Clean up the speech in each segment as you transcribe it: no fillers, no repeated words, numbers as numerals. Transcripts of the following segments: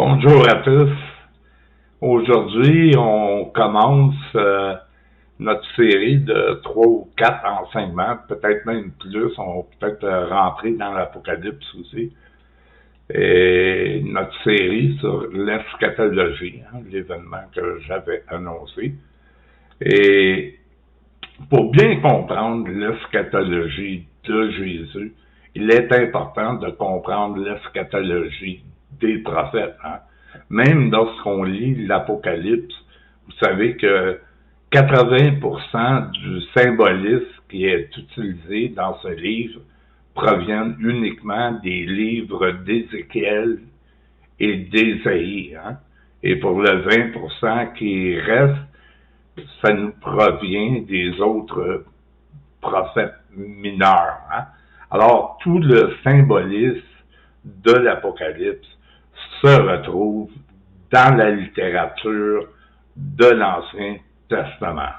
Bonjour à tous. Aujourd'hui, on commence notre série de 3 ou 4 enseignements, peut-être même plus. On va peut-être rentrer dans l'Apocalypse aussi. Et notre série sur l'eschatologie, l'événement que j'avais annoncé. Et pour bien comprendre l'eschatologie de Jésus, il est important de comprendre l'eschatologie des prophètes. Même lorsqu'on lit l'Apocalypse, vous savez que 80% du symbolisme qui est utilisé dans ce livre proviennent uniquement des livres d'Ézéchiel et d'Ésaïe. Et pour le 20% qui reste, ça nous provient des autres prophètes mineurs. Alors, tout le symbolisme de l'Apocalypse se retrouve dans la littérature de l'Ancien Testament.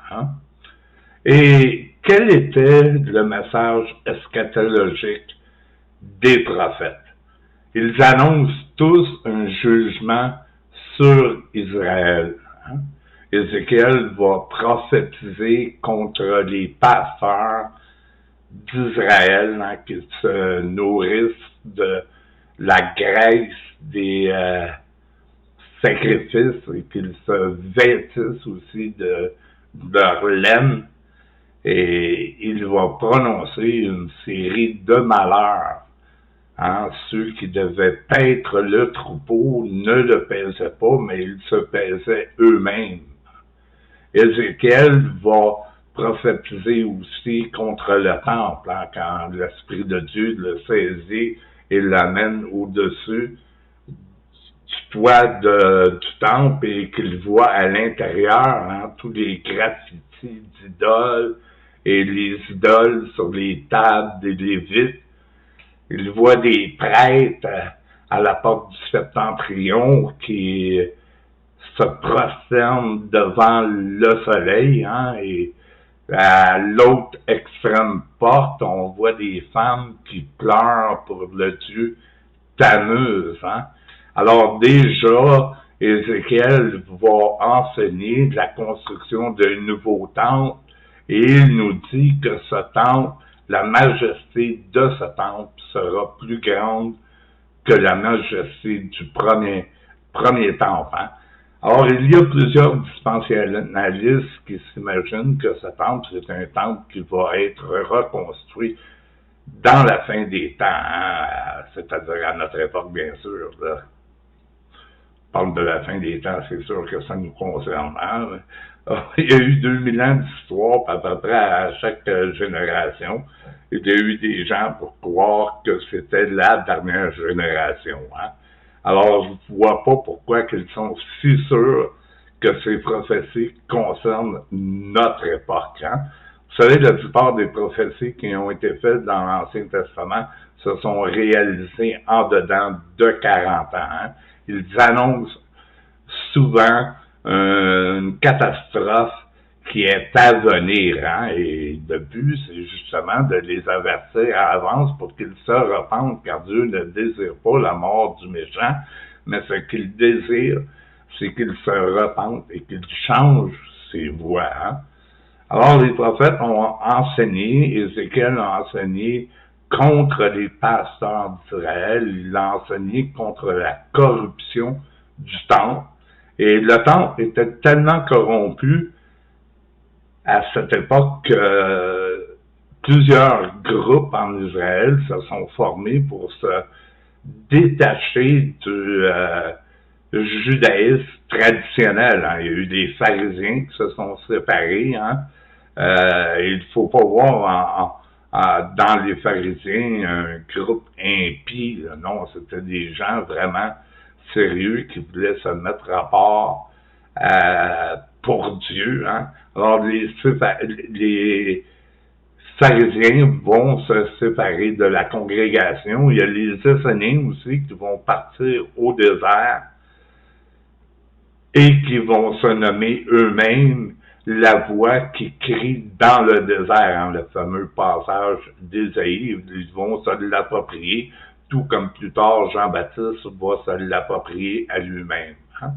Et quel était le message eschatologique des prophètes? Ils annoncent tous un jugement sur Israël. Ézéchiel va prophétiser contre les pasteurs d'Israël qui se nourrissent de la graisse des sacrifices et qu'ils se vêtissent aussi de leur laine. Et il va prononcer une série de malheurs. Ceux qui devaient paître le troupeau ne le pèsaient pas, mais ils se pèsaient eux-mêmes. Ézéchiel va prophétiser aussi contre le temple, quand l'Esprit de Dieu le saisit et l'amène au-dessus du toit du temple et qu'il voit à l'intérieur tous les graffitis d'idoles et les idoles sur les tables des Lévites. Il voit des prêtres à la porte du septentrion qui se prosternent devant le soleil, et à l'autre extrême porte, on voit des femmes qui pleurent pour le dieu Tammuz. Alors déjà, Ézéchiel va enseigner la construction d'un nouveau temple et il nous dit que ce temple, la majesté de ce temple sera plus grande que la majesté du premier temple. Alors, il y a plusieurs dispensationalistes qui s'imaginent que ce temple, c'est un temple qui va être reconstruit dans la fin des temps, c'est-à-dire à notre époque, bien sûr. Là. On parle de la fin des temps, c'est sûr que ça nous concerne. Il y a eu 2000 ans d'histoire, à peu près à chaque génération. Il y a eu des gens pour croire que c'était la dernière génération. Alors, je ne vois pas pourquoi ils sont si sûrs que ces prophéties concernent notre époque. Vous savez, la plupart des prophéties qui ont été faites dans l'Ancien Testament se sont réalisées en dedans de 40 ans. Ils annoncent souvent une catastrophe qui est à venir. Et le but, c'est justement de les avertir à l'avance pour qu'ils se repentent, car Dieu ne désire pas la mort du méchant, mais ce qu'il désire, c'est qu'il se repente et qu'il change ses voies. Alors, les prophètes ont enseigné, Ézéchiel a enseigné contre les pasteurs d'Israël, il a enseigné contre la corruption du temple. Et le temple était tellement corrompu à cette époque que plusieurs groupes en Israël se sont formés pour se détacher du judaïsme traditionnel. Il y a eu des pharisiens qui se sont séparés. Il ne faut pas voir dans les pharisiens un groupe impie. Non, c'était des gens vraiment sérieux qui voulaient se mettre à part pour Dieu. Alors, les pharisiens vont se séparer de la congrégation. Il y a les Esséniens aussi qui vont partir au désert et qui vont se nommer eux-mêmes la voix qui crie dans le désert, le fameux passage d'Ésaïe. Ils vont se l'approprier tout comme plus tard, Jean-Baptiste va se l'approprier à lui-même. Hein?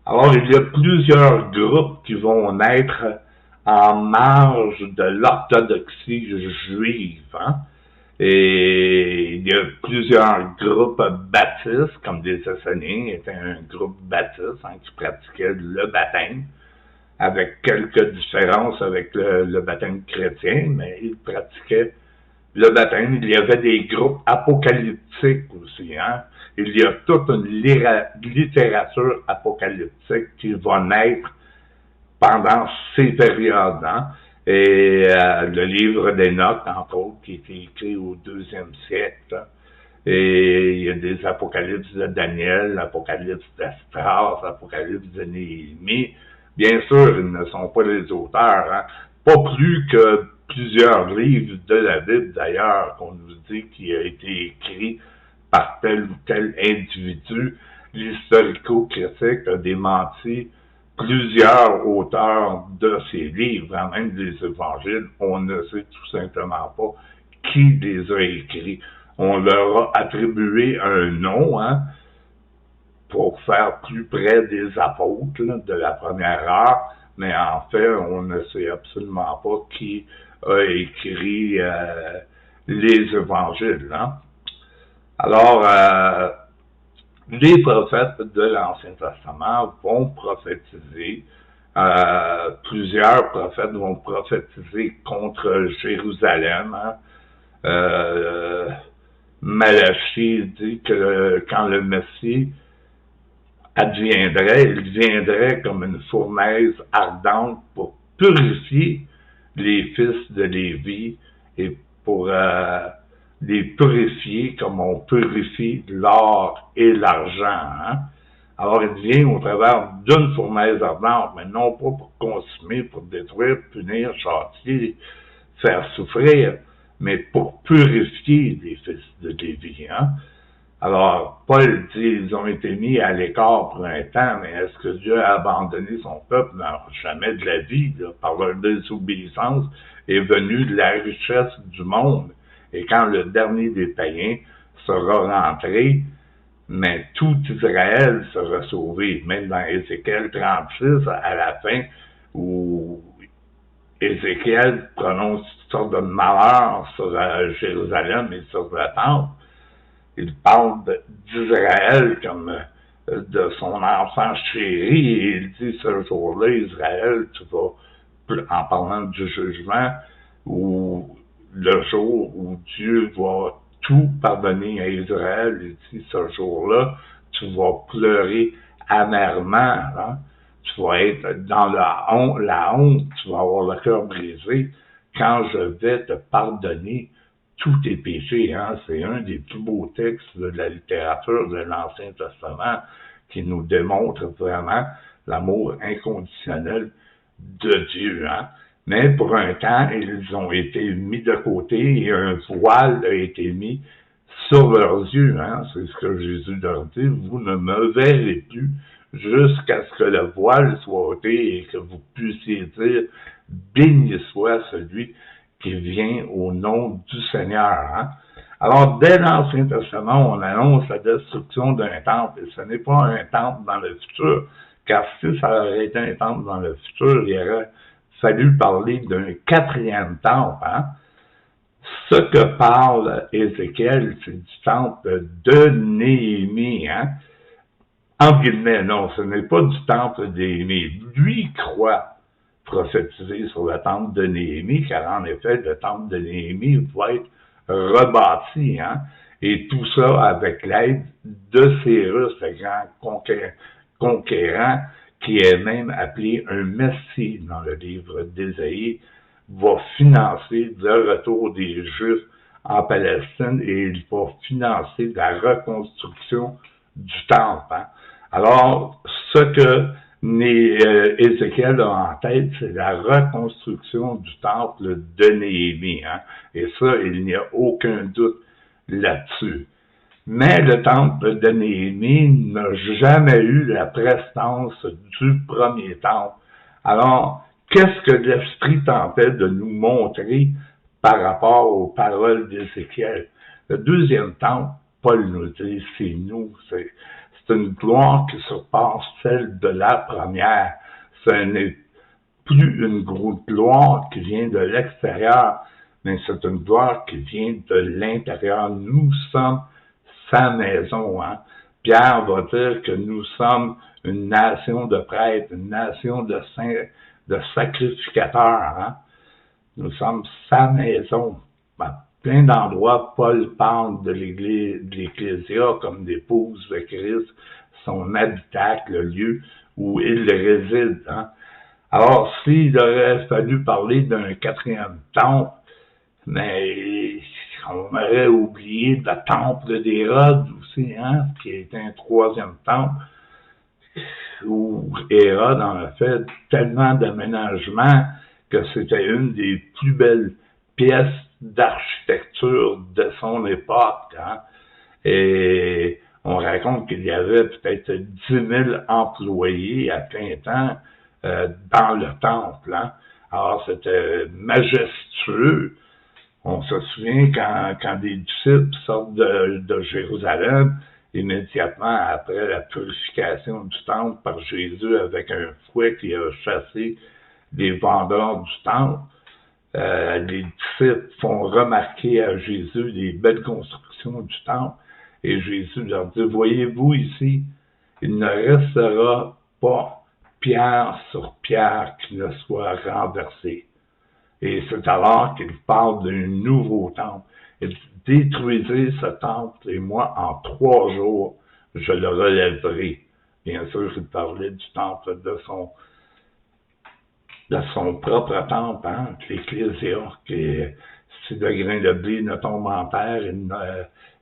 Alors, il y a plusieurs groupes qui vont naître en marge de l'orthodoxie juive. Hein? Et il y a plusieurs groupes baptistes, comme des Esséniens, était un groupe baptiste qui pratiquait le baptême, avec quelques différences avec le baptême chrétien, mais ils pratiquaient le baptême. Il y avait des groupes apocalyptiques aussi. Hein? Il y a toute une littérature apocalyptique qui va naître pendant ces périodes. Hein? Et le livre d'Enoch, entre autres, qui a été écrit au 2e siècle. Hein? Et il y a des apocalypses de Daniel, l'apocalypse d'Estras, l'apocalypse de Néhémie. Bien sûr, ils ne sont pas les auteurs. Hein? Pas plus que plusieurs livres de la Bible, d'ailleurs, qu'on nous dit qui a été écrit par tel ou tel individu. L'historico-critique a démenti plusieurs auteurs de ces livres, même des évangiles. On ne sait tout simplement pas qui les a écrits. On leur a attribué un nom, hein, pour faire plus près des apôtres là, de la première heure, mais en fait, on ne sait absolument pas qui a écrit les évangiles. Hein. Alors, les prophètes de l'Ancien Testament vont prophétiser. Plusieurs prophètes vont prophétiser contre Jérusalem. Hein. Malachie dit que quand le Messie adviendrait, il viendrait comme une fournaise ardente pour purifier les fils de Lévi et pour les purifier comme on purifie l'or et l'argent. Hein? Alors il vient au travers d'une fournaise ardente, mais non pas pour consumer, pour détruire, punir, châtier, faire souffrir, mais pour purifier les fils de Lévi. Hein? Alors, Paul dit, ils ont été mis à l'écart pour un temps, mais est-ce que Dieu a abandonné son peuple? Non, jamais de la vie. Là, par leur désobéissance est venue de la richesse du monde. Et quand le dernier des païens sera rentré, mais tout Israël sera sauvé. Même dans Ézéchiel 36, à la fin, où Ézéchiel prononce toutes sortes de malheurs sur Jérusalem et sur le temple, il parle d'Israël comme de son enfant chéri, et il dit ce jour-là, Israël, tu vas, en parlant du jugement, où le jour où Dieu va tout pardonner à Israël, il dit ce jour-là, tu vas pleurer amèrement, hein? Tu vas être dans la honte, tu vas avoir le cœur brisé, quand je vais te pardonner tous tes péchés. Hein? C'est un des plus beaux textes de la littérature de l'Ancien Testament qui nous démontre vraiment l'amour inconditionnel de Dieu. Hein? Mais pour un temps, ils ont été mis de côté et un voile a été mis sur leurs yeux. Hein? C'est ce que Jésus leur dit, vous ne me verrez plus jusqu'à ce que le voile soit ôté et que vous puissiez dire, béni soit celui qui vient au nom du Seigneur. Hein? Alors, dès l'Ancien Testament, on annonce la destruction d'un temple, et ce n'est pas un temple dans le futur, car si ça aurait été un temple dans le futur, il aurait fallu parler d'un 4e temple. Hein? Ce que parle Ézéchiel, c'est du temple de Néhémie. Hein? En guillemets, non, ce n'est pas du temple de Néhémie. Lui croit prophétiser sur le temple de Néhémie, car en effet, le temple de Néhémie va être rebâti, hein, et tout ça avec l'aide de Cyrus, le grand conquérant, qui est même appelé un Messie dans le livre d'Ésaïe, va financer le retour des Juifs en Palestine et il va financer la reconstruction du temple. Hein. Alors, ce que Ézéchiel a en tête, c'est la reconstruction du temple de Néhémie. Hein? Et ça, il n'y a aucun doute là-dessus. Mais le temple de Néhémie n'a jamais eu la prestance du premier temple. Alors, qu'est-ce que l'Esprit tentait de nous montrer par rapport aux paroles d'Ézéchiel? Le 2e temple Paul nous dit, c'est nous. C'est une gloire qui surpasse celle de la première. Ce n'est plus une grosse gloire qui vient de l'extérieur, mais c'est une gloire qui vient de l'intérieur. Nous sommes sa maison. Hein? Pierre va dire que nous sommes une nation de prêtres, une nation de saints, de sacrificateurs. Hein? Nous sommes sa maison. À plein d'endroits, Paul parle de l'Église, de l'Ecclésia comme l'épouse de Christ, son habitacle, le lieu où il réside. Hein? Alors, s'il aurait fallu parler d'un quatrième temple, mais on aurait oublié le temple d'Hérode aussi, hein, qui est un troisième temple, où Hérode en a fait tellement d'aménagements que c'était une des plus belles pièces d'architecture de son époque. Hein. Et on raconte qu'il y avait peut-être 10 000 employés à plein temps dans le temple. Hein. Alors, c'était majestueux. On se souvient quand des disciples sortent de Jérusalem, immédiatement après la purification du temple par Jésus avec un fouet qui a chassé les vendeurs du temple, les disciples font remarquer à Jésus les belles constructions du temple et Jésus leur dit, voyez-vous ici, il ne restera pas pierre sur pierre qui ne soit renversée. Et c'est alors qu'il parle d'un nouveau temple. Il dit, détruisez ce temple et moi, en 3 jours, je le relèverai. Bien sûr, il parlait du temple de son propre temple, hein, l'Ecclésia, qui, si le grain de blé ne tombe en terre,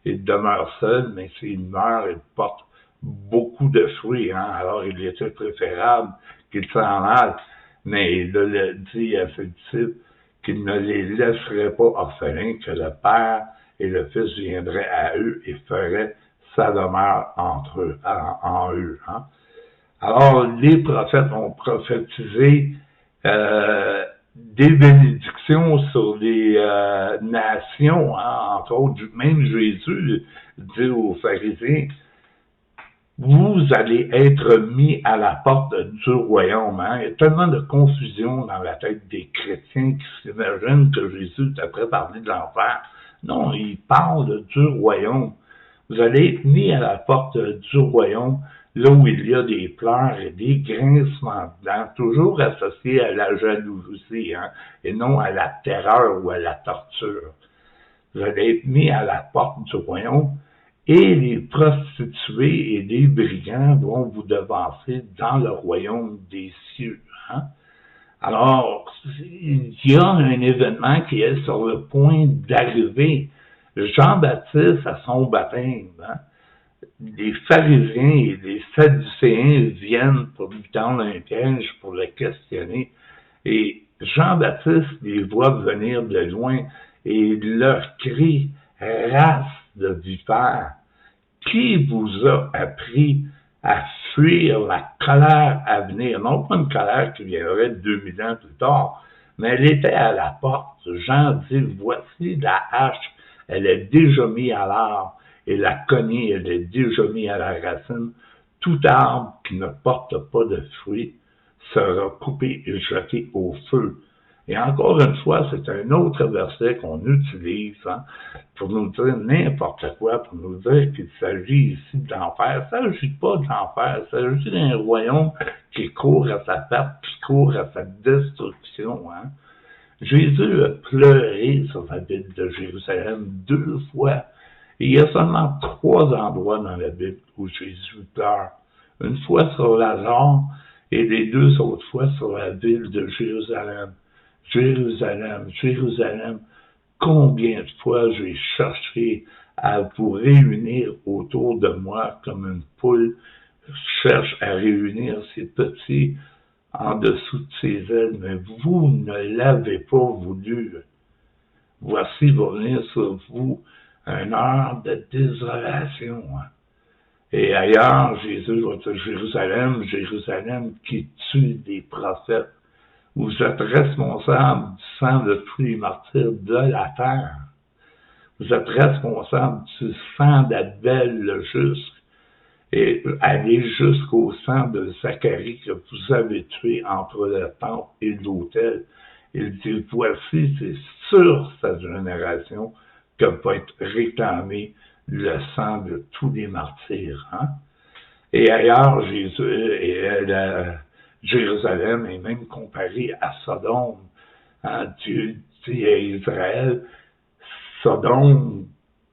il demeure seul, mais s'il meurt, il porte beaucoup de fruits. Hein, alors, il était préférable qu'il s'en aille. Mais il a dit à ses disciples qu'il ne les laisserait pas orphelins, que le Père et le Fils viendraient à eux et feraient sa demeure entre eux, en eux. Hein. Alors, les prophètes ont prophétisé des bénédictions sur les nations, hein, entre autres, même Jésus dit aux pharisiens, vous allez être mis à la porte du royaume. Hein. Il y a tellement de confusion dans la tête des chrétiens qui s'imaginent que Jésus t'a préparé de l'enfer. Non, il parle du royaume. Vous allez être mis à la porte du royaume, là où il y a des pleurs et des grincements de dents, toujours associés à la jalousie, hein, et non à la terreur ou à la torture. Vous allez être mis à la porte du royaume, et les prostituées et les brigands vont vous devancer dans le royaume des cieux. Hein? Alors, il y a un événement qui est sur le point d'arriver. Jean-Baptiste, à son baptême, hein? Les pharisiens et les sadducéens viennent pour lui tendre un piège, pour le questionner. Et Jean-Baptiste les voit venir de loin et leur crie « Race de vipères, qui vous a appris à fuir la colère à venir? » Non pas une colère qui viendrait 2000 ans plus tard, mais elle était à la porte. Jean dit « Voici la hache, elle est déjà mise à l'arbre, et la cognée, elle est déjà mise à la racine. Tout arbre qui ne porte pas de fruits sera coupé et jeté au feu. » Et encore une fois, c'est un autre verset qu'on utilise, hein, pour nous dire n'importe quoi, pour nous dire qu'il s'agit ici de l'enfer. Il ne s'agit pas de l'enfer, il s'agit d'un royaume qui court à sa perte, qui court à sa destruction. Hein. Jésus a pleuré sur la ville de Jérusalem 2 fois. Et il y a seulement 3 endroits dans la Bible où Jésus pleure. Une fois sur Lazare et les 2 autres fois sur la ville de Jérusalem. Jérusalem, Jérusalem, combien de fois j'ai cherché à vous réunir autour de moi comme une poule cherche à réunir ses petits en dessous de ses ailes, mais vous ne l'avez pas voulu. Voici va venir sur vous une heure de désolation. Et ailleurs, Jésus va dire, Jérusalem, Jérusalem, qui tue des prophètes. Vous êtes responsable du sang de tous les martyrs de la terre. vous êtes responsable du sang d'Abel le juste et aller jusqu'au sang de Zacharie que vous avez tué entre le temple et l'autel. Il dit, voici, c'est sur cette génération que va être réclamé le sang de tous les martyrs. Hein? Et ailleurs, Jérusalem est même comparé à Sodome. Hein? Dieu dit à Israël, Sodome,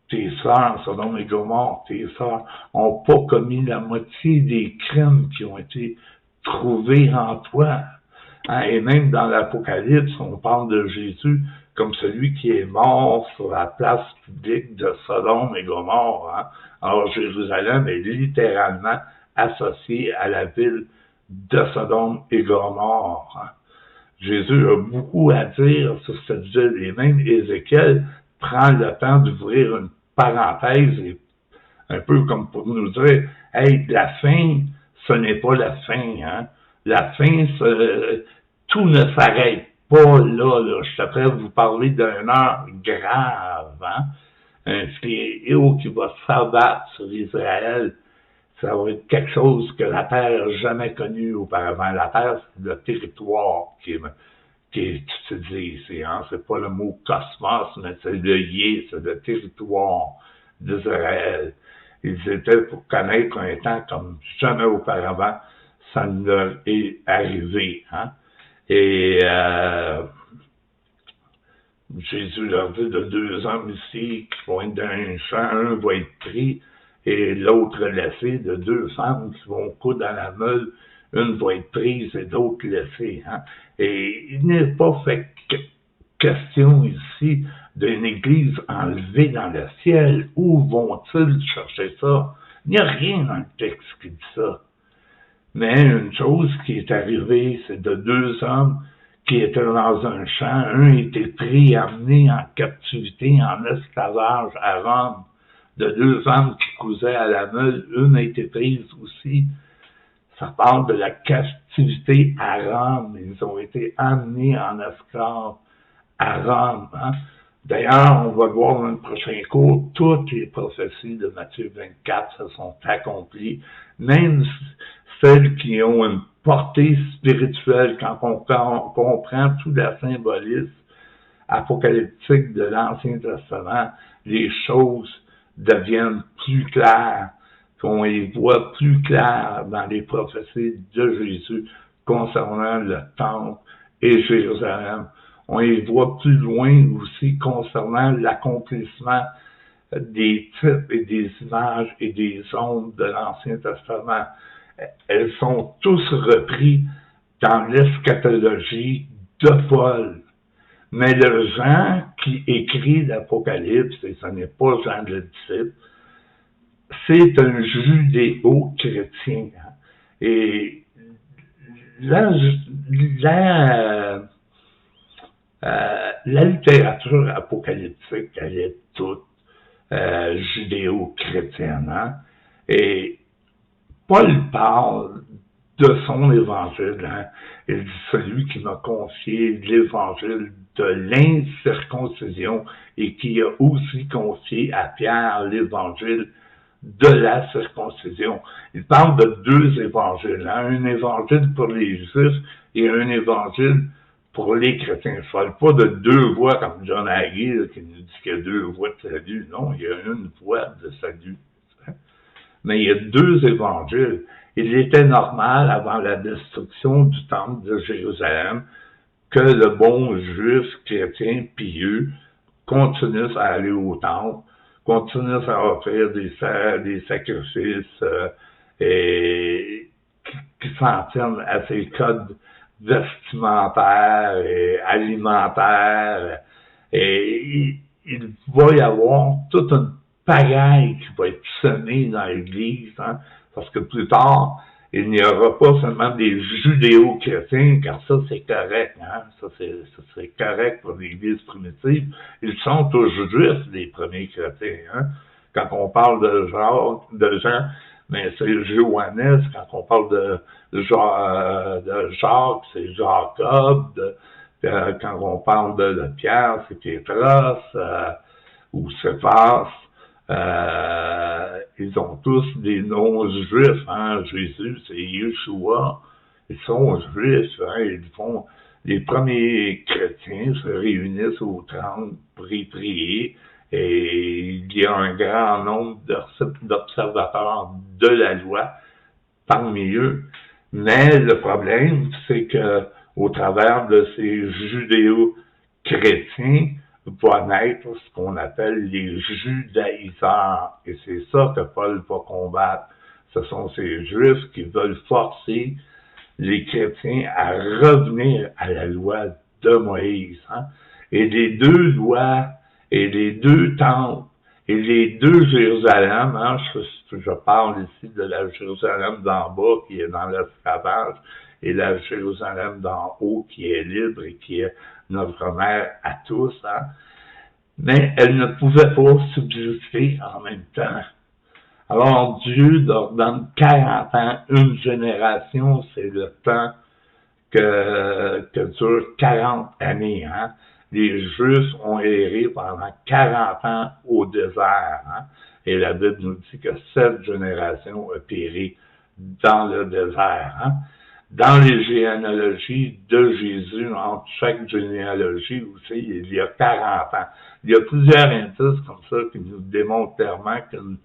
tes sœurs, Sodome et Gomorrhe, tes sœurs, n'ont pas commis la moitié des crimes qui ont été trouvés en toi. Hein? Et même dans l'Apocalypse, on parle de Jésus comme celui qui est mort sur la place publique de Sodome et Gomorrhe. Hein? Alors Jérusalem est littéralement associée à la ville de Sodome et Gomorrhe. Hein? Jésus a beaucoup à dire sur cette ville, et même Ézéchiel prend le temps d'ouvrir une parenthèse, et un peu comme pour nous dire, hey, la fin, ce n'est pas la fin, hein. La fin, tout ne s'arrête pas là. Je suis prêt à vous parler d'une heure grave, hein. Un fléau qui va s'abattre sur Israël. Ça va être quelque chose que la Terre n'a jamais connu auparavant. La Terre, c'est le territoire qui est utilisé ici. Hein? C'est pas le mot cosmos, mais c'est le yé, c'est le territoire d'Israël. Ils étaient pour connaître un temps comme jamais auparavant. Ça leur est arrivé. Hein? Et Jésus leur dit de 2 hommes ici qui vont être dans un champ, un va être pris et l'autre laissé, de 2 femmes qui vont coudre dans la meule, une va être prise et l'autre laissée. Hein? Et il n'est pas fait question ici d'une église enlevée dans le ciel. Où vont-ils chercher ça? Il n'y a rien dans le texte qui dit ça. Mais une chose qui est arrivée, c'est de 2 hommes qui étaient dans un champ. Un était pris et amené en captivité, en esclavage à Rome. De 2 femmes qui cousaient à la meule, une a été prise aussi. Ça parle de la captivité à Rome. Ils ont été amenés en esclaves à Rome. Hein? D'ailleurs, on va voir dans le prochain cours, toutes les prophéties de Matthieu 24 se sont accomplies, même celles qui ont une portée spirituelle quand on comprend tout le symbolisme apocalyptique de l'Ancien Testament, les choses deviennent plus claires, qu'on les voit plus claires dans les prophéties de Jésus concernant le temple et Jérusalem. On les voit plus loin aussi concernant l'accomplissement des types et des images et des ondes de l'Ancien Testament. Elles sont tous repris dans l'eschatologie de Paul. Mais le Jean qui écrit l'Apocalypse, et ce n'est pas Jean le disciple, c'est un judéo-chrétien. Et la littérature apocalyptique, elle est toute judéo-chrétienne. Hein? Et Paul parle de son évangile. Hein? Il dit, celui qui m'a confié l'évangile de l'incirconcision et qui a aussi confié à Pierre l'évangile de la circoncision. Il parle de 2 évangiles. Hein? Un évangile pour les Juifs et un évangile pour les chrétiens. Je ne parle pas de 2 voies comme John Hagee qui nous dit qu'il y a 2 voies de salut. Non, il y a une voie de salut. Mais il y a 2 évangiles. Il était normal, avant la destruction du temple de Jérusalem, que le bon juif chrétien pieux continue à aller au temple, continue à offrir des sacrifices et qui s'en tiennent à ses codes vestimentaires et alimentaires. Et il va y avoir toute une pagaille qui va être semée dans l'Église, hein, parce que plus tard, il n'y aura pas seulement des judéo-chrétiens, car ça c'est correct, hein, ça c'est correct pour l'Église primitive. Ils sont tous juifs, les premiers chrétiens, hein. Quand on parle de Jean, mais c'est Johannes, quand on parle de Jacques, c'est Jacob, quand on parle de Pierre, c'est Pétros, ou Céphas, ils ont tous des noms juifs, hein. Jésus, c'est Yeshua, ils sont juifs, hein. Ils font, les premiers chrétiens se réunissent au temple pour y prier, et il y a un grand nombre d'observateurs de la loi parmi eux. Mais le problème, c'est que au travers de ces judéo-chrétiens va naître ce qu'on appelle les judaïseurs. Et c'est ça que Paul va combattre. Ce sont ces juifs qui veulent forcer les chrétiens à revenir à la loi de Moïse. Hein? Et les deux lois, et les deux temples, et les deux Jérusalem, hein, je parle ici de la Jérusalem d'en bas qui est dans l'esclavage, et la Jérusalem d'en haut qui est libre et qui est notre mère à tous. Hein? Mais elle ne pouvait pas subsister en même temps. Alors Dieu leur donne 40 ans, une génération, c'est le temps que dure 40 années. Hein? Les Juifs ont erré pendant 40 ans au désert. Hein? Et la Bible nous dit que 7 générations ont péri dans le désert. Hein? Dans les généalogies de Jésus, entre chaque généalogie aussi, il y a 40 ans. Il y a plusieurs indices comme ça qui nous démontrent clairement qu'une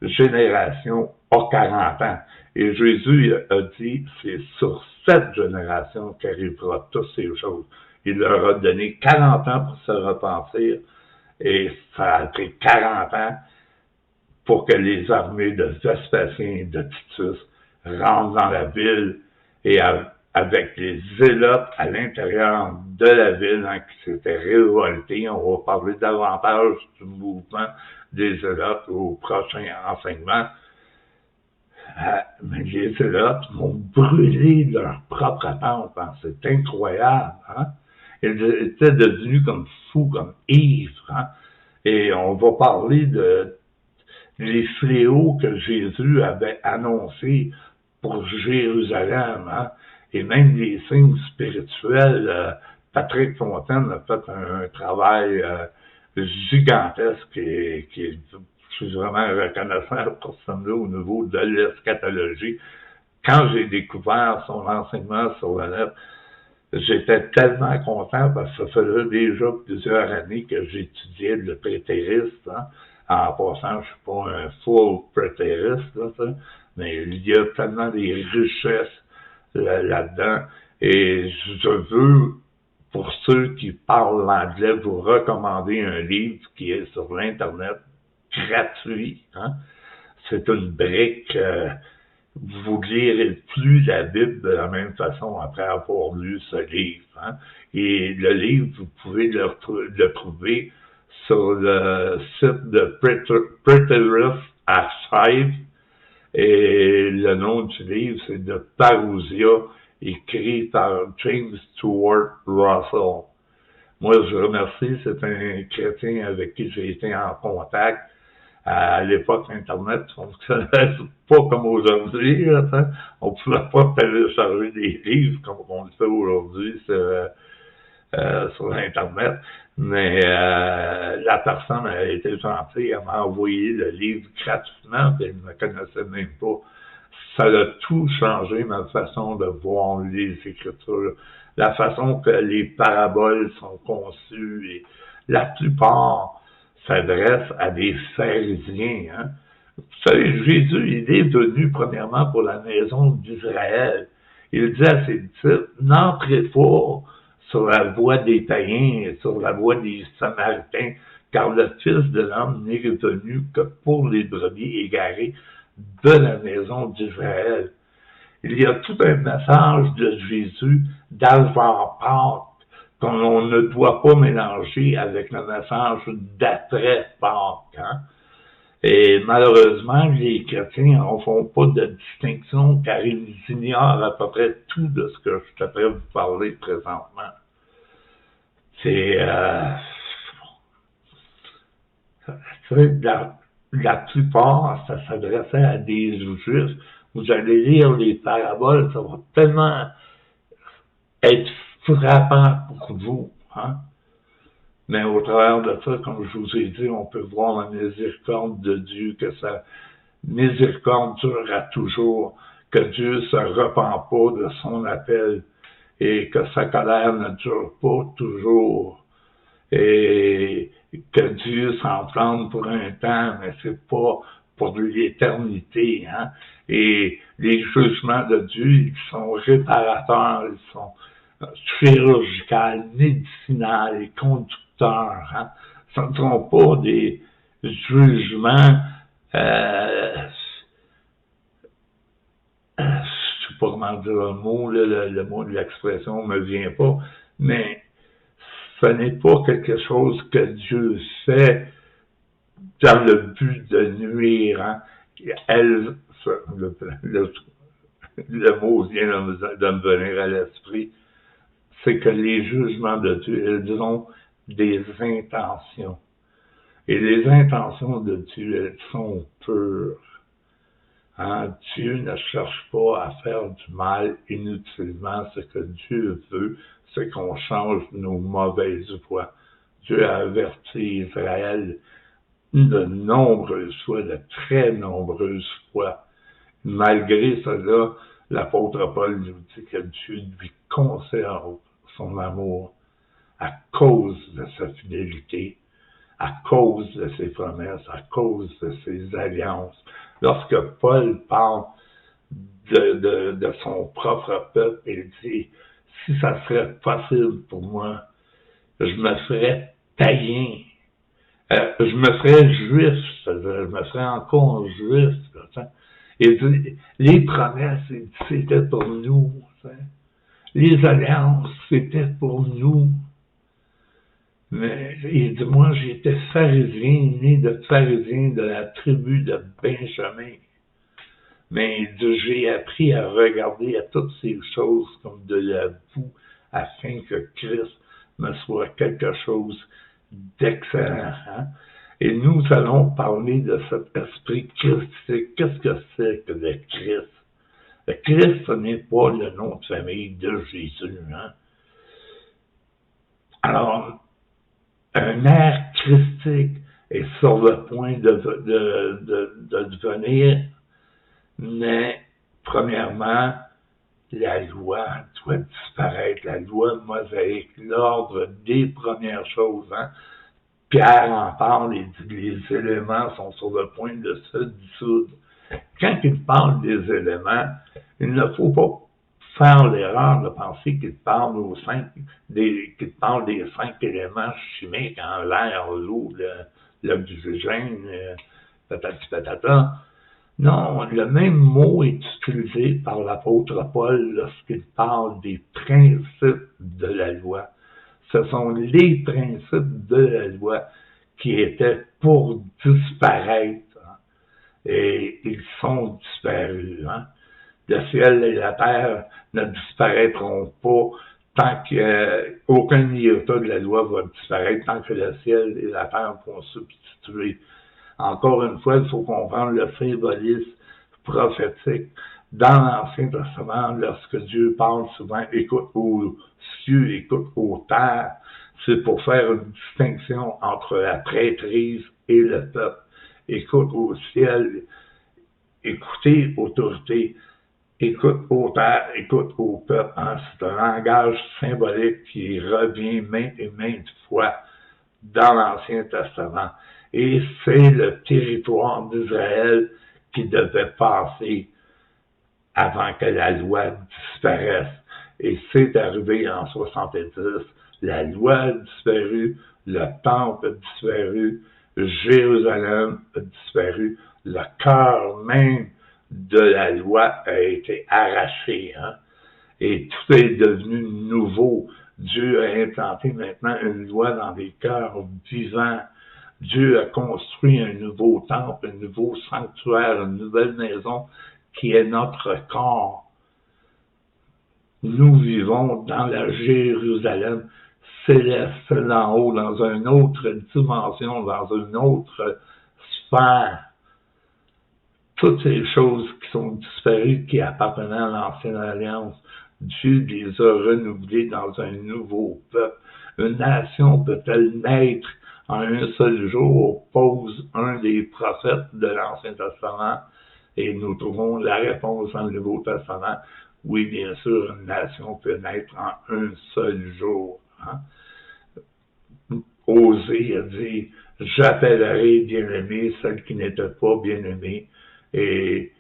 génération a 40 ans. Et Jésus a dit, c'est sur cette génération qu'arrivera toutes ces choses. Il leur a donné 40 ans pour se repentir, et ça a pris 40 ans pour que les armées de Vespasien et de Titus rentrent dans la ville, et avec les zélotes à l'intérieur de la ville, hein, qui s'étaient révoltés. On va parler davantage du mouvement des zélotes au prochain enseignement. Mais les zélotes vont brûler leur propre temple. Hein. C'est incroyable. Hein? Ils étaient devenus comme fous, comme ivres. Hein? Et on va parler de les fléaux que Jésus avait annoncés pour Jérusalem, hein? Et même les signes spirituels. Patrick Fontaine a fait un travail gigantesque et je suis vraiment reconnaissant pour ce là au niveau de l'eschatologie. Quand j'ai découvert son enseignement sur le net, j'étais tellement content parce que ça faisait déjà plusieurs années que j'étudiais le prétériste. Hein? En passant, je suis pas un full prétériste, là, mais il y a tellement des richesses là-dedans. Et je veux, pour ceux qui parlent l'anglais, vous recommander un livre qui est sur l'Internet, gratuit. Hein? C'est une brique. Vous ne lirez plus la Bible de la même façon après avoir lu ce livre. Hein? Et le livre, vous pouvez le trouver sur le site de Preterist Archive. Et le nom du livre, c'est de Parousia, écrit par James Stewart Russell. Moi, je remercie, c'est un chrétien avec qui j'ai été en contact. À l'époque, Internet ne fonctionnait pas comme aujourd'hui. Là, on ne pouvait pas télécharger des livres comme on le fait aujourd'hui sur Internet. Mais la personne a été gentille, elle m'a envoyé le livre gratuitement, puis elle ne me connaissait même pas. Ça a tout changé, ma façon de voir les Écritures, la façon que les paraboles sont conçues, et la plupart s'adressent à des pharisiens. Hein? Vous savez, Jésus, il est venu premièrement pour la maison d'Israël. Il dit à ses disciples, n'entrez pas sur la voie des païens et sur la voie des Samaritains, car le Fils de l'homme n'est venu que pour les brebis égarées de la maison d'Israël. Il y a tout un message de Jésus d'avant-Pâques qu'on ne doit pas mélanger avec le message d'après-Pâques. Hein? Et malheureusement, les chrétiens n'en font pas de distinction car ils ignorent à peu près tout de ce que je suis prêt à vous parler présentement. C'est la plupart, ça s'adressait à des Juifs. Vous allez lire les paraboles, ça va tellement être frappant pour vous. Hein? Mais au travers de ça, comme je vous ai dit, on peut voir la miséricorde de Dieu, que sa miséricorde durera toujours, que Dieu se repent pas de son appel et que sa colère ne dure pas toujours et que Dieu s'en prenne pour un temps, mais c'est pas pour l'éternité, hein. Et les jugements de Dieu, ils sont réparateurs, ils sont chirurgicaux, médicinaux et conducteurs, hein. Ce ne sont pas des jugements, je sais pas comment dire le mot, là, le mot de l'expression ne me vient pas, mais ce n'est pas quelque chose que Dieu fait dans le but de nuire. Hein. Elle, le mot vient de me venir à l'esprit, c'est que les jugements de Dieu, ils ont des intentions. Et les intentions de Dieu, elles sont pures. Hein? Dieu ne cherche pas à faire du mal inutilement. Ce que Dieu veut, c'est qu'on change nos mauvaises voies. Dieu a averti Israël de nombreuses fois, de très nombreuses fois. Malgré cela, l'apôtre Paul nous dit que Dieu lui conserve son amour à cause de sa fidélité, à cause de ses promesses, à cause de ses alliances. Lorsque Paul parle de son propre peuple, il dit, si ça serait possible pour moi, je me ferais païen, je me ferais juif, c'est-à-dire, je me ferais encore juif. Il dit, les promesses, c'était pour nous. Les alliances, c'était pour nous. Mais il dit, moi, j'étais pharisien, né de pharisien de la tribu de Benjamin. Mais il dit, j'ai appris à regarder à toutes ces choses comme de la boue, afin que Christ me soit quelque chose d'excellent. Hein? Et nous allons parler de cet esprit christique. Qu'est-ce que c'est que le Christ? Le Christ, ce n'est pas le nom de famille de Jésus. Hein? Alors, un air christique est sur le point de devenir, mais premièrement, la loi doit disparaître, la loi mosaïque, l'ordre des premières choses. Hein? Pierre en parle et dit que les éléments sont sur le point de se dissoudre. Quand il parle des éléments, il ne faut pas faire l'erreur de penser qu'il parle qu'il parle des 5 éléments chimiques, hein, l'air, l'eau, l'oxygène, patati patata. Non, le même mot est utilisé par l'apôtre Paul lorsqu'il parle des principes de la loi. Ce sont les principes de la loi qui étaient pour disparaître. Hein, et ils sont disparus. Hein. Le ciel et la terre ne disparaîtront pas tant qu'aucun iota de la loi va disparaître, tant que le ciel et la terre vont substituer. Encore une fois, il faut comprendre le symbolisme prophétique. Dans l'Ancien Testament, lorsque Dieu parle souvent, écoute aux cieux, écoute aux terres, c'est pour faire une distinction entre la prêtrise et le peuple. Écoute au ciel, écoutez autorité, écoute aux terres, écoute au peuple. Hein? C'est un langage symbolique qui revient maintes et maintes fois dans l'Ancien Testament. Et c'est le territoire d'Israël qui devait passer avant que la loi disparaisse. Et c'est arrivé en 70. La loi a disparu, le temple a disparu, Jérusalem a disparu, le cœur même de la loi a été arraché. Hein? Et tout est devenu nouveau. Dieu a implanté maintenant une loi dans les cœurs vivants. Dieu a construit un nouveau temple, un nouveau sanctuaire, une nouvelle maison qui est notre corps. Nous vivons dans la Jérusalem céleste, là en haut, dans une autre dimension, dans une autre sphère. Toutes ces choses qui sont disparues, qui appartenaient à l'Ancienne Alliance, Dieu les a renouvelées dans un nouveau peuple, Une nation peut-elle naître en un seul jour? Pose un des prophètes de l'Ancien Testament. Et nous trouvons la réponse dans le Nouveau Testament. Oui, bien sûr, une nation peut naître en un seul jour. Hein? Osée a dit, j'appellerai bien-aimée celle qui n'était pas bien-aimée. Et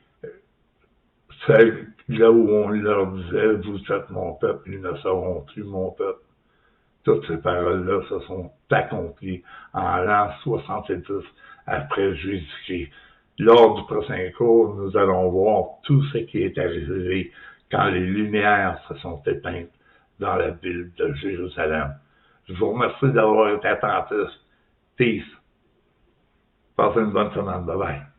celle là où on leur disait, vous êtes mon peuple, ils ne seront plus mon peuple. Toutes ces paroles-là se sont accomplies en l'an 70 après Jésus-Christ. Lors du prochain cours, nous allons voir tout ce qui est arrivé quand les lumières se sont éteintes dans la ville de Jérusalem. Je vous remercie d'avoir été attentifs. Peace. Passez une bonne semaine. Bye bye.